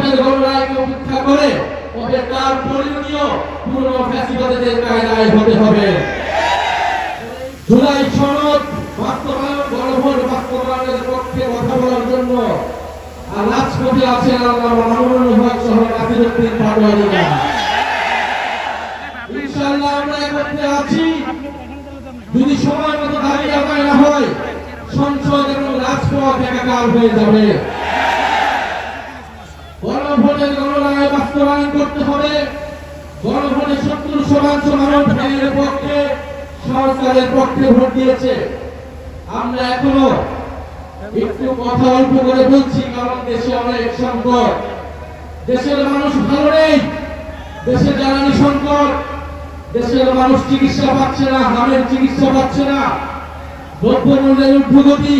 গণভোটের গণরায়কে উপেক্ষা করে ওদের তার পরিণতিও পুরনো ফ্যাসিবাদীদের কায়দায় হতে হবে। জুলাই সনদ বাস্তবায়ন, গণভোট বাস্তবায়নের পক্ষে কথা বলার জন্য আর রাজপথে আছেন আল্লাহ মামুনুল হক সহ নাসিরউদ্দিন পাটোয়ারিরা। ইনশাআল্লাহ আমরা একত্রে আছি। যদি সময় মতো দাবি আদায় না হয়, সংসদ এবং রাজপথ একাকার হয়ে যাবে। গণভোটের গণরায় বাস্তবায়ন করতে হবে। গণভোটে 70% মানুষ আইনের পক্ষে, সংস্কারের পক্ষে ভোট দিয়েছে। আমরা এখনো একটু কথা অল্প করে বলছি, কারণ দেশে অনেক সংকট, দেশের মানুষ ভালো নেই, দেশে জ্বালানি সংকট, দেশের মানুষ চিকিৎসা পাচ্ছে না, হামের চিকিৎসা পাচ্ছে না, দ্রব্যমূল্যের ঊর্ধ্বগতি,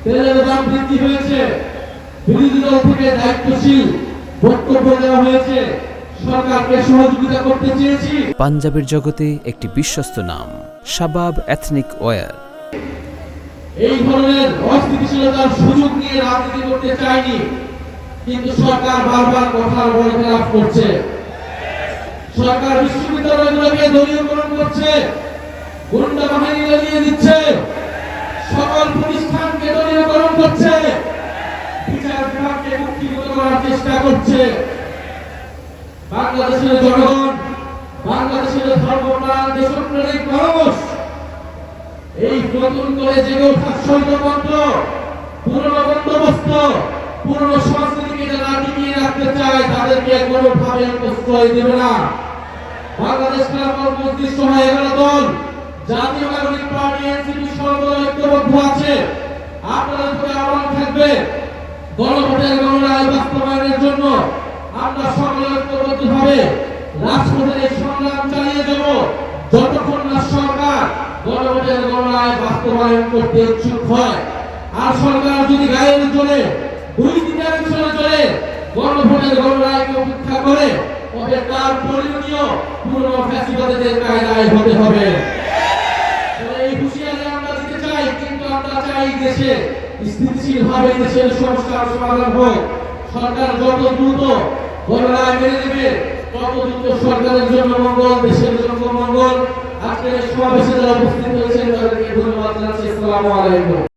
তেলের দাম বৃদ্ধি হয়েছে। বিরোধী দল থেকে দায়িত্বশীল বক্তব্য দেওয়া হয়েছে, সরকারকে সহযোগিতা করতে চেয়েছি। পাঞ্জাবের জগতে একটি বিশ্বস্ত নাম শাবাব এথনিক ওয়্যার। এই ধরনের অস্থিতিশীলতার সুযোগ নিয়ে রাজনীতি করতে চায়নি, কিন্তু সরকার বারবার কথার বরখেলাপ করছে। সরকার বিশ্ববিদ্যালয়গুলোকে দলীয়করণ করছে, গুন্ডা বাহিনী লাগিয়ে দিচ্ছে, সকল প্রতিষ্ঠানকে দলীয়করণ করছে, বিচার বিভাগকে মুক্তিযুক্ত করার চেষ্টা করছে। বাংলাদেশের জনগণ, বাংলাদেশের ধর্মপ্রাণ দেশপ্রেমিক মানুষ এই নতুন করে জেগে ওঠা ষড়যন্ত্র, পুরনো বন্দোবস্ত, পুরনো সংস্কৃতিকে যারা টিকিয়ে রাখতে চায় তাদেরকে কোনোভাবে প্রশ্রয় দেবে না। বাংলাদেশ খেলাফত মজলিস সহ 11 দল, জাতীয় নাগরিক পার্টি, এনসিপি সর্বদল ঐক্যবদ্ধ আছে। আপনাদের প্রতি আহ্বান থাকবে, গণভোটের গণরায় বাস্তবায়নের জন্য আমরা সকলে ঐক্যবদ্ধভাবে রাজপথে এই সংগ্রাম চালিয়ে যাব, যতক্ষণ না সরকার গণভোটের গণরায় বাস্তবায়ন করতে ইচ্ছুক হয়। আর সরকার যদি গায়ের জোরে, দুই দিনের জোরে গণভোটের গণরায়কে উপেক্ষা করে, তবে তার পরিণতিও পুরনো ফ্যাসিবাদীদের কায়দায় হতে হবে। এই হুঁশিয়ারি আমরা দিতে চাই, কিন্তু আমরা চাই দেশে স্থিতিশীলভাবে দেশের সমস্যার সমাধান হোক। সরকার যত দ্রুত গণরায় মেনে নেবে, তত দ্রুত সরকারের জন্য মঙ্গল, দেশের জন্য মঙ্গল। আজকের সমাবেশে যারা উপস্থিত হয়েছেন তাদেরকে ধন্যবাদ জানাচ্ছি। আসসালামু আলাইকুম।